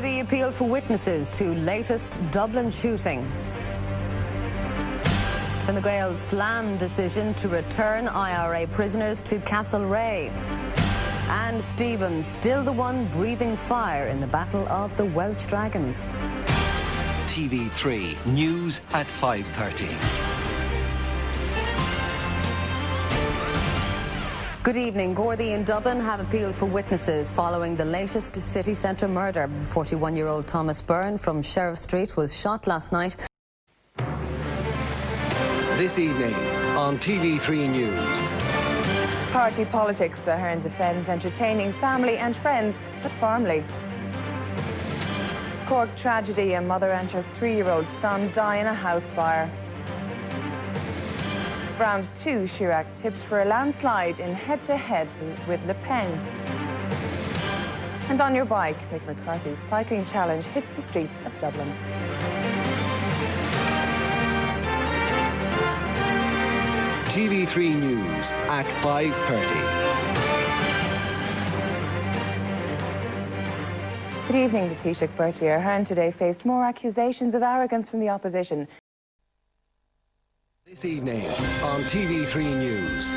The appeal for witnesses to latest Dublin shooting. Fine Gael's slam decision to return IRA prisoners to Castlereagh. And Stephen still the one breathing fire in the battle of the Welsh Dragons. TV3 News at 5:30. Good evening. Gardaí in Dublin have appealed for witnesses following the latest city centre murder. 41-year-old Thomas Byrne from Sheriff Street was shot last night. This evening on TV3 News. Party politics, Ahern defends entertaining family and friends, but firmly. Cork tragedy, a mother and her 3-year-old son die in a house fire. Round 2, Chirac tips for a landslide in head-to-head with Le Pen. And on your bike, Mick McCarthy's cycling challenge hits the streets of Dublin. TV3 News at 5:30. Good evening, the Taoiseach Bertie Ahern today faced more accusations of arrogance from the opposition. This evening on TV3 News.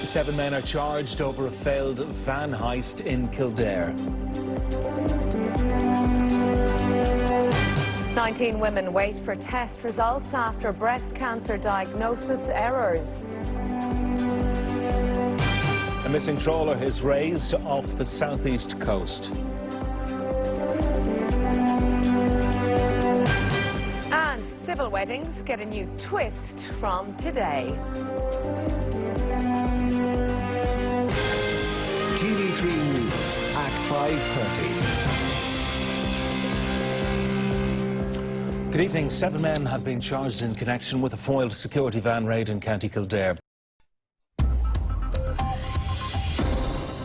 7 men are charged over a failed van heist in Kildare. 19 women wait for test results after breast cancer diagnosis errors. A missing trawler is raised off the southeast coast. And civil weddings get a new twist from today. TV3 News at 5:30. Good evening. 7 men have been charged in connection with a foiled security van raid in County Kildare.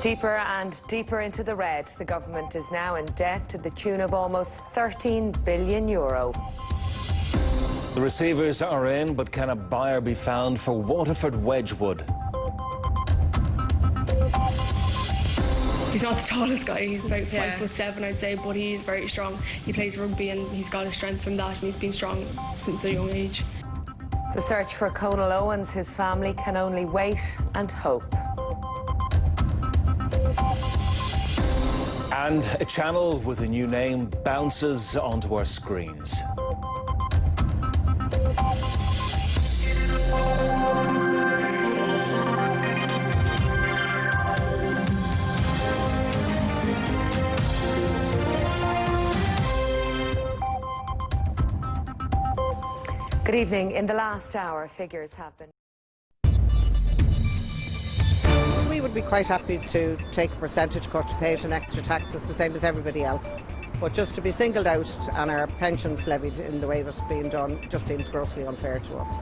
Deeper and deeper into the red, the government is now in debt to the tune of almost €13 billion. The receivers are in, but can a buyer be found for Waterford Wedgwood? He's not the tallest guy, he's about 5'7", I'd say, but he is very strong. He plays rugby and he's got his strength from that, and he's been strong since a young age. The search for Conal Owens, his family can only wait and hope. And a channel with a new name bounces onto our screens. Good evening. In the last hour, figures have been... We would be quite happy to take a percentage cut to pay it in extra taxes, the same as everybody else. But just to be singled out and our pensions levied in the way that's being done just seems grossly unfair to us.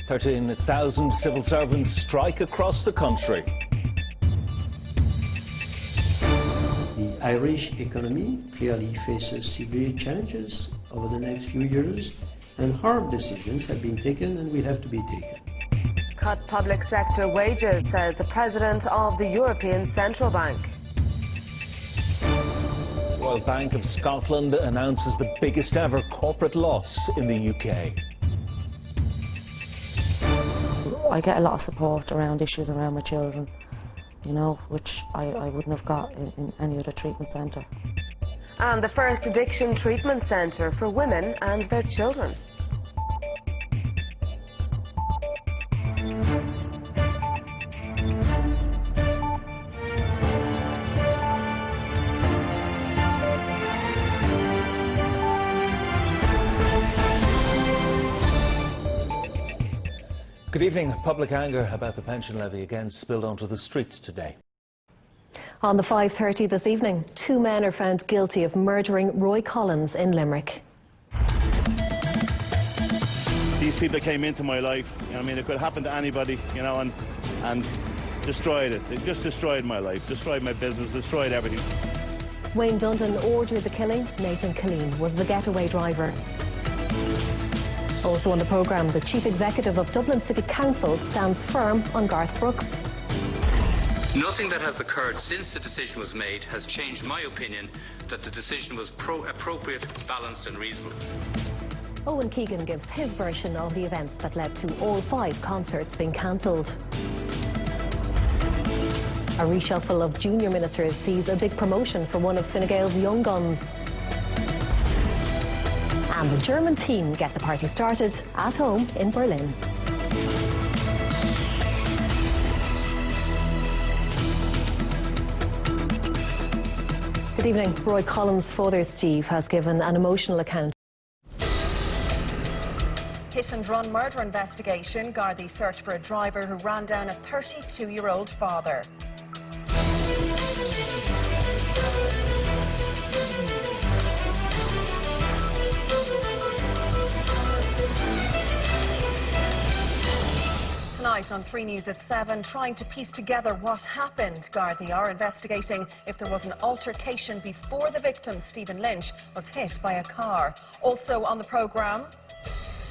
13,000 civil servants strike across the country. The Irish economy clearly faces severe challenges over the next few years, and hard decisions have been taken and will have to be taken. Cut public sector wages, says the president of the European Central Bank. Royal Bank of Scotland announces the biggest ever corporate loss in the UK. I get a lot of support around issues around my children, you know, which I wouldn't have got in any other treatment centre. And the first addiction treatment centre for women and their children. Good evening. Public anger about the pension levy again spilled onto the streets today. On the 5:30 this evening, 2 men are found guilty of murdering Roy Collins in Limerick. these people that came into my life, you know, I mean, it could happen to anybody, you know, and destroyed it. It just destroyed my life, destroyed my business, destroyed everything. Wayne Dundon ordered the killing. Nathan Killeen was the getaway driver. Also on the programme, the Chief Executive of Dublin City Council stands firm on Garth Brooks. Nothing that has occurred since the decision was made has changed my opinion that the decision was appropriate, balanced and reasonable. Owen Keegan gives his version of the events that led to all 5 concerts being cancelled. A reshuffle of junior ministers sees a big promotion for one of Fine Gael's young guns. And the German team get the party started at home in Berlin. Good evening. Roy Collins' father, Steve, has given an emotional account. Hit-and-run murder investigation. Gardaí search for a driver who ran down a 32-year-old father. Tonight on 3 News at 7, trying to piece together what happened. Gardaí are investigating if there was an altercation before the victim, Stephen Lynch, was hit by a car. Also on the programme,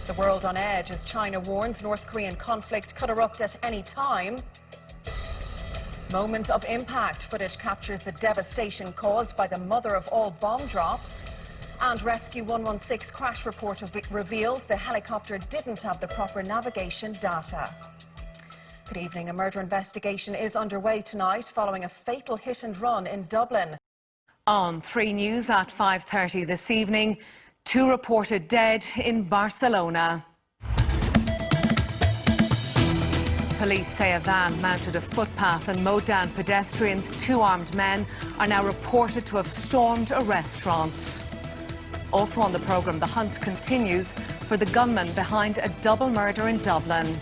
the world on edge as China warns North Korean conflict could erupt at any time. Moment of impact footage captures the devastation caused by the mother of all bomb drops. And Rescue 116 crash report reveals the helicopter didn't have the proper navigation data. Good evening. A murder investigation is underway tonight following a fatal hit and run in Dublin. On 3 News at 5:30 this evening, 2 reported dead in Barcelona. Police say a van mounted a footpath and mowed down pedestrians. 2 armed men are now reported to have stormed a restaurant. Also on the programme, the hunt continues for the gunman behind a double murder in Dublin.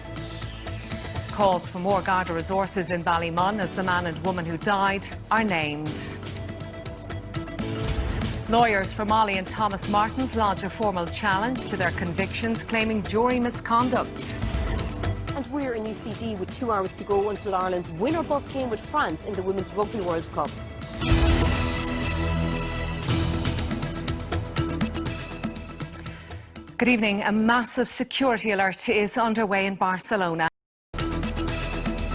Calls for more Garda resources in Ballymun as the man and woman who died are named. Lawyers for Molly and Thomas Martins lodge a formal challenge to their convictions, claiming jury misconduct. And we're in UCD with 2 hours to go until Ireland's winner bus game with France in the Women's Rugby World Cup. Good evening. A massive security alert is underway in Barcelona.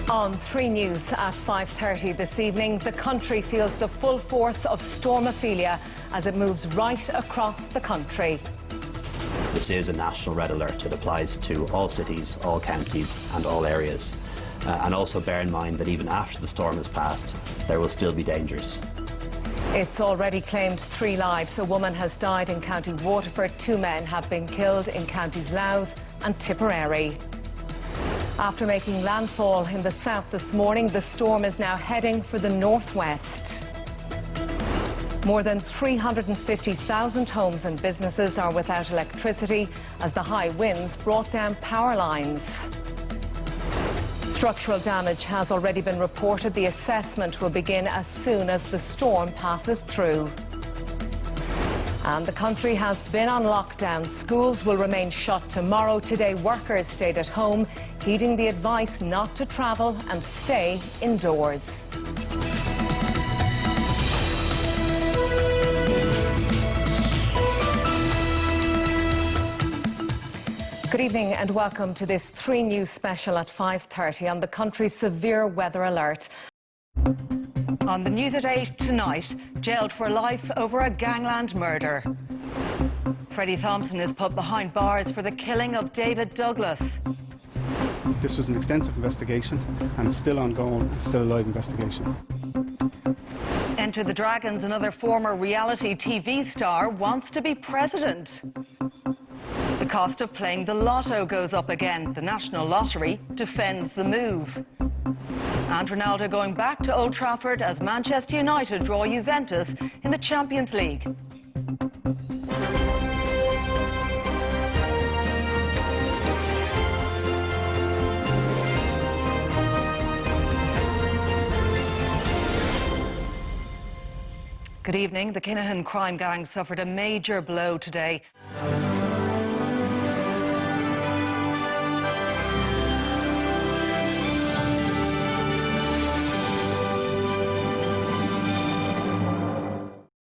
On 3 News at 5:30 this evening, the country feels the full force of Storm Ophelia as it moves right across the country. This is a national red alert. It applies to all cities, all counties and all areas. And also bear in mind that even after the storm has passed, there will still be dangers. It's already claimed 3 lives. A woman has died in County Waterford. 2 men have been killed in counties Louth and Tipperary. After making landfall in the south this morning, the storm is now heading for the northwest. More than 350,000 homes and businesses are without electricity as the high winds brought down power lines. Structural damage has already been reported. The assessment will begin as soon as the storm passes through. And the country has been on lockdown. Schools will remain shut tomorrow. Today, workers stayed at home, heeding the advice not to travel and stay indoors. Good evening and welcome to this 3 News special at 5:30 on the country's severe weather alert. On the News at 8 tonight, jailed for life over a gangland murder. Freddie Thompson is put behind bars for the killing of David Douglas. This was an extensive investigation and it's still ongoing, it's still a live investigation. Enter the Dragons, another former reality TV star wants to be president. The cost of playing the lotto goes up again. The National Lottery defends the move. And Ronaldo going back to Old Trafford as Manchester United draw Juventus in the Champions League. Good evening. The Kinahan crime gang suffered a major blow today.